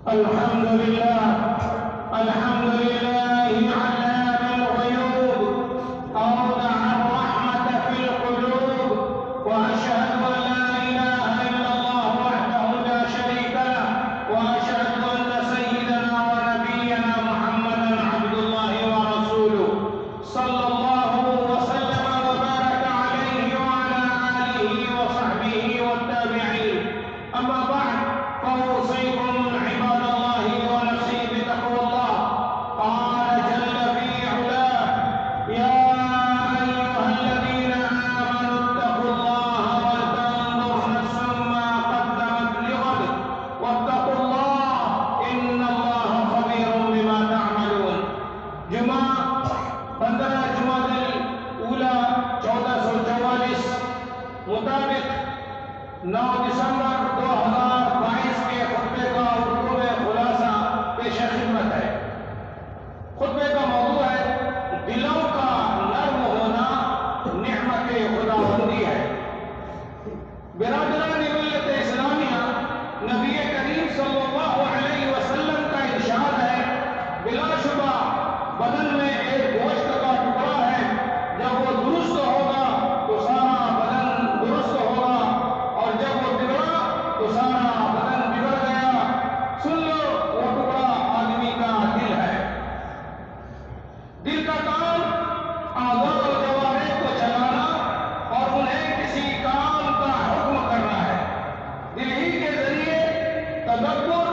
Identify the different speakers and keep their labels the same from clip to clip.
Speaker 1: الحمد لله الحمد لله علام الغيوب أودع الرحمة في القلوب وأشهد أن لا إله إلا الله وحده لا شريك له وأشهد أن سيدنا ونبينا محمدا عبد الله ورسوله صلى الله وسلم وبارك عليه وعلى آله وصحبه والتابعين أما بعد فأوصيكم عباد الله ونفسي بتقوى الله قال جل في علاه يا أيها الذين آمنوا اتقوا الله ولتنظر نفس ما قدمت لغد واتقوا الله إن الله خبير بما تعملون جمعہ 15 جمادی الاولی 1444 مطابق 9 دسمبر 2022 کے خطبے کا اردو میں خلاصہ پیش خدمت ہے۔ خطبے کا موضوع ہے دلوں کا نرم ہونا نعمت خداوندی ہے۔ برادران ملت اسلامیہ، نبی کریم صلی اللہ علیہ وسلم کا ارشاد ہے بلا شبہ بدن میں ایک گوشت کا ٹکڑا ہے، جب وہ درست ہوگا تو سارا بدن درست ہوگا اور جب وہ بگڑا تو سارا بدن بگڑ گیا۔ سن لو، وہ ٹکڑا آدمی کا دل ہے۔ دل کا کام اعضاء و جوارح کو چلانا اور انہیں کسی کام کا حکم کرنا ہے۔ دل ہی کے ذریعے تدبر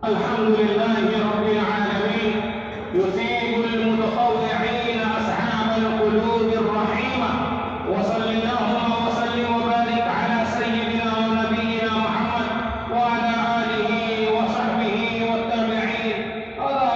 Speaker 1: الحمد لله رب العالمين يثيب المتطوعين أصحاب القلوب الرحيمة. وصل اللهم وسلم وبارك على سيدنا ونبينا محمد وعلى آله وصحبه والتابعين.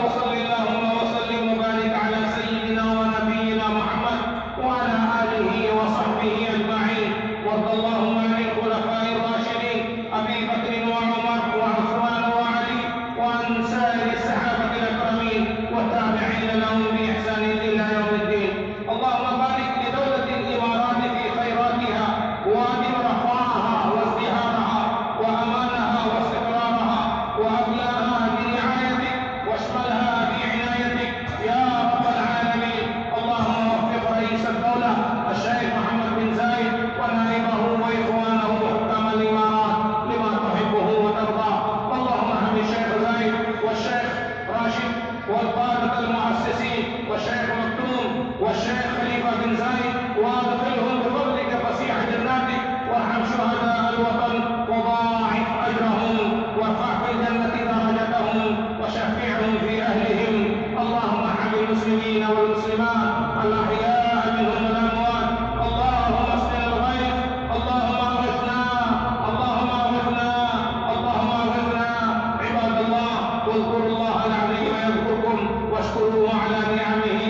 Speaker 1: وصل اللهم وسلم وبارك على سيدنا ونبينا محمد وعلى آله وصحبه أجمعين. وارض اللهم عن الخلفاء الراشدين أبي بكر وعمر وعثمان وعلي وعن سائر الصحابة الأكرمين والتابعين لهم بإحسان إلى يوم الدين. اللهم بارك لدولة الإمارات في خيراتها وأدم رخاءها وازدهارها وأمانها واستقرارها وأبلاها برعايتك واشملها بعنايتك يا رب العالمين. اللهم وفق رئيس الدولة الشيخ محمد بن زايد ونائبه وإخوانه وحكام الإمارات لما تحبه وترضاه. اللهم اهد الشيخ زايد والشيخ راشد والقادة المؤسسين والشيخ مكتوم والشيخ خليفة بن زايد وادخلهم بفضلك فسيح جناتك وارحم شهداء الوطن وضاعف أجرهم وارفع في الجنة درجتهم وشفعهم في أهلهم. اللهم ارحم المسلمين والمسلمات الأحياء منهم والأموات. اللهم اسقنا الغيث. اللهم اغثنا. اللهم اغثنا. اللهم اغثنا. عباد الله اذكروا الله العظيم يذكركم واشكروه على نعمه